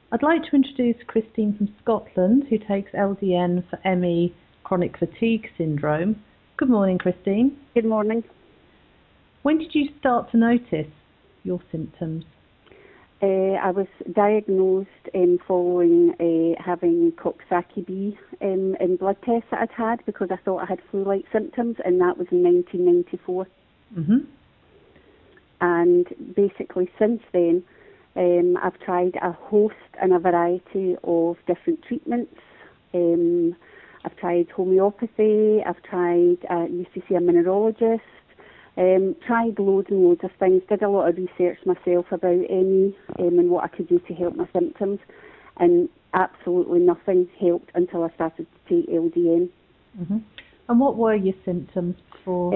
I'd like to introduce Christine from Scotland, who takes LDN for ME chronic fatigue syndrome. Good morning, Christine. Good morning. When did you start to notice your symptoms? I was diagnosed following having Coxsackie B in blood tests that I'd had because I thought I had flu-like symptoms, and that was in 1994. Mm-hmm. And basically since then, I've tried a host and a variety of different treatments. I've tried homeopathy, I've tried, used to see a mineralogist, tried loads and loads of things, did a lot of research myself about ME and what I could do to help my symptoms, and absolutely nothing helped until I started to take LDN. Mm-hmm. And what were your symptoms for?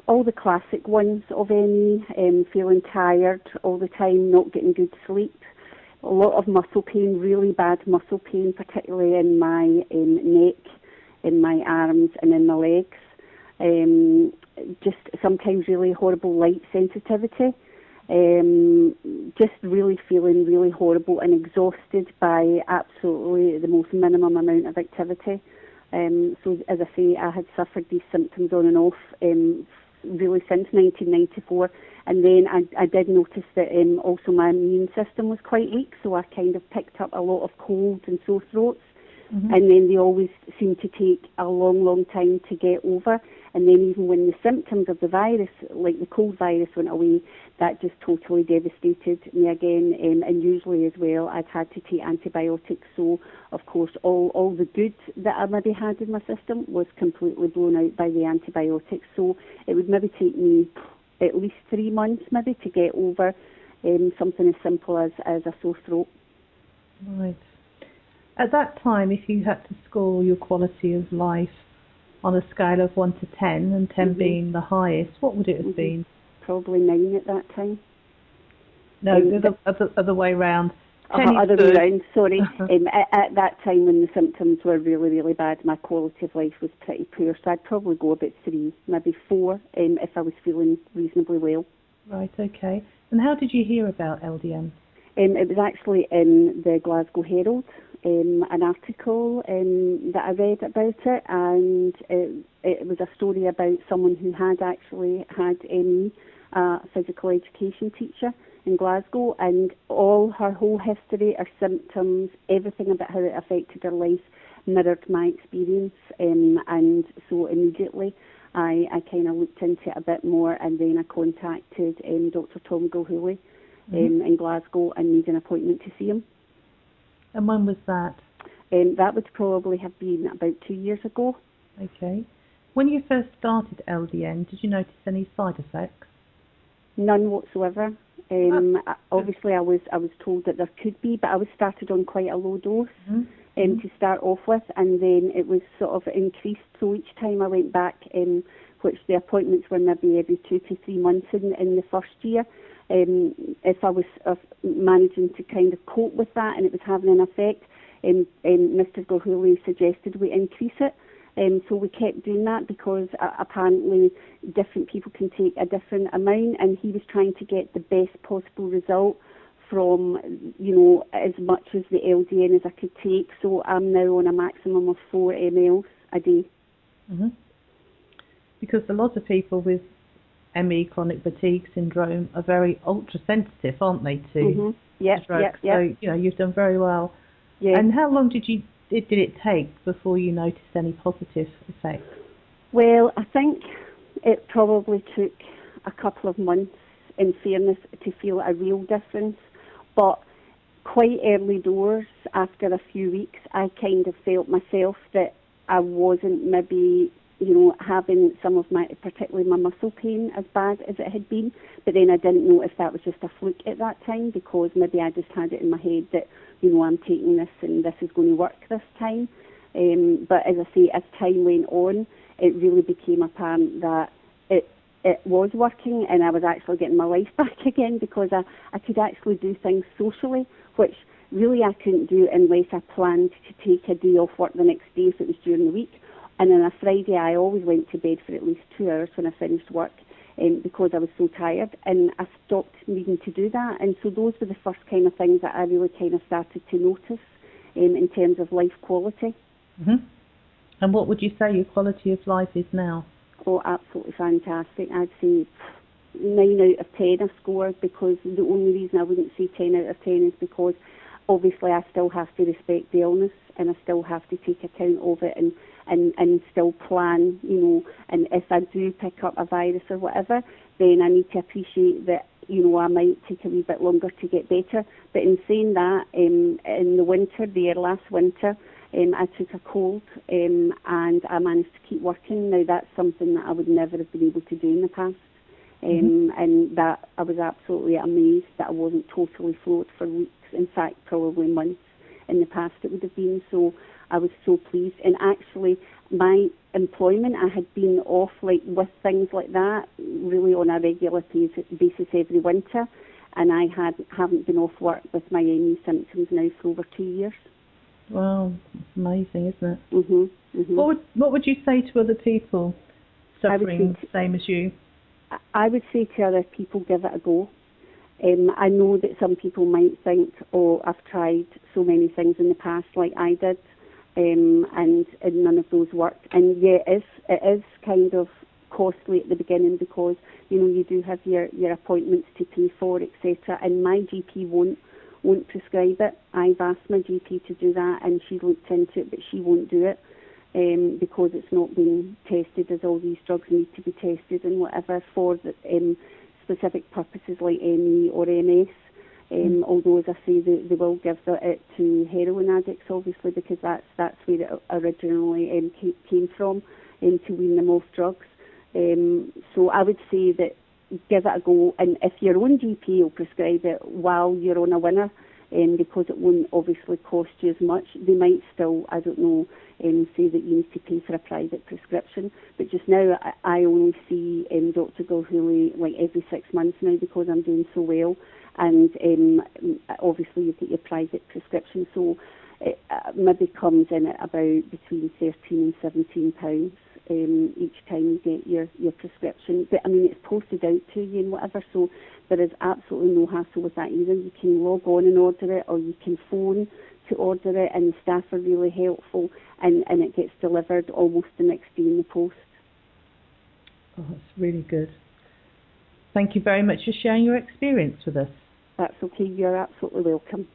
All the classic ones of ME, feeling tired all the time, not getting good sleep, a lot of muscle pain, really bad muscle pain, particularly in my neck, in my arms and in my legs. Just sometimes really horrible light sensitivity, just really feeling really horrible and exhausted by absolutely the most minimum amount of activity. So as I say, I had suffered these symptoms on and off really since 1994, and then I did notice that also my immune system was quite weak, so I kind of picked up a lot of colds and sore throats. Mm-hmm. And then they always seem to take a long, long time to get over. And then even when the symptoms of the virus, like the cold virus, went away, that just totally devastated me again. And usually as well, I'd had to take antibiotics. So, of course, all the good that I maybe had in my system was completely blown out by the antibiotics. So it would maybe take me at least 3 months maybe to get over something as simple as a sore throat. Right. At that time, if you had to score your quality of life on a scale of 1 to 10, and 10 mm-hmm. being the highest, what would it have mm-hmm. been? Probably 9 at that time. No, the other way round. Other way round, sorry. At that time when the symptoms were really, really bad, my quality of life was pretty poor, so I'd probably go about 3, maybe 4, if I was feeling reasonably well. Right, okay. And how did you hear about LDN? It was actually in the Glasgow Herald, an article that I read about it, and it was a story about someone who had actually had ME, a physical education teacher in Glasgow, and her whole history, her symptoms, everything about how it affected her life mirrored my experience, and so immediately I kind of looked into it a bit more, and then I contacted Dr. Tom Gilhooly in Glasgow and made an appointment to see him. And when was that? That would probably have been about 2 years ago. Okay. When you first started LDN, did you notice any side effects? None whatsoever. Obviously, I was told that there could be, but I was started on quite a low dose to start off with, and then it was sort of increased. So each time I went back, which the appointments were maybe every 2 to 3 months in the first year, if I was managing to kind of cope with that and it was having an effect, Mr. Gilhooly suggested we increase it. So we kept doing that because apparently different people can take a different amount, and he was trying to get the best possible result from, as much as the LDN as I could take. So I'm now on a maximum of 4 ml a day. Mm-hmm. Because a lot of people with ME, chronic fatigue syndrome, are very ultra-sensitive, aren't they, to drugs? So, you've done very well. Yeah. And how long did it take before you noticed any positive effects? Well, I think it probably took a couple of months, in fairness, to feel a real difference. But quite early doors, after a few weeks, I kind of felt myself that I wasn't maybe having some of particularly my muscle pain as bad as it had been. But then I didn't know if that was just a fluke at that time, because maybe I just had it in my head that, I'm taking this and this is going to work this time. But as I say, as time went on, it really became apparent that it was working, and I was actually getting my life back again, because I could actually do things socially, which really I couldn't do unless I planned to take a day off work the next day if it was during the week. And on a Friday, I always went to bed for at least 2 hours when I finished work, because I was so tired, and I stopped needing to do that. And so those were the first kind of things that I really kind of started to notice in terms of life quality. Mm-hmm. And what would you say your quality of life is now? Oh, absolutely fantastic. I'd say 9 out of 10 I scored, because the only reason I wouldn't say 10 out of 10 is because obviously I still have to respect the illness, and I still have to take account of it, and still plan, you know, and if I do pick up a virus or whatever, then I need to appreciate that, you know, I might take a wee bit longer to get better. But in saying that, in the winter there, last winter, I took a cold, and I managed to keep working. Now that's something that I would never have been able to do in the past. And that I was absolutely amazed that I wasn't totally floored for weeks, in fact probably months in the past it would have been. So I was so pleased. And actually my employment, I had been off like with things like that really on a regular basis every winter, and I haven't been off work with my ME symptoms now for over 2 years. Wow, it's amazing, isn't it? What would you say to other people suffering the same as you? I would say to other people, give it a go. I know that some people might think, oh, I've tried so many things in the past like I did, and none of those worked. And yeah, it is kind of costly at the beginning, because, you know, you do have your appointments to pay for, etc. And my GP won't prescribe it. I've asked my GP to do that, and she looked into it, but she won't do it. Because it's not been tested, as all these drugs need to be tested and whatever for the, specific purposes like ME or MS. Although, as I say, they will give it to heroin addicts, obviously, because that's where it originally came from, to wean them off drugs. So I would say that give it a go, and if your own GP will prescribe it while you're on a winner, because it won't obviously cost you as much, they might still, I don't know, say that you need to pay for a private prescription. But just now I only see Dr. Gilhooly like every 6 months now, because I'm doing so well, and obviously you get your private prescription, so it maybe comes in at about between £13 and £17 each time you get your prescription. But I mean, it's posted out to you and whatever, so there is absolutely no hassle with that either. You can log on and order it, or you can phone to order it, and the staff are really helpful, and it gets delivered almost the next day in the post. Oh, that's really good. Thank you very much for sharing your experience with us. That's okay, you're absolutely welcome.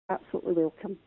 Absolutely welcome.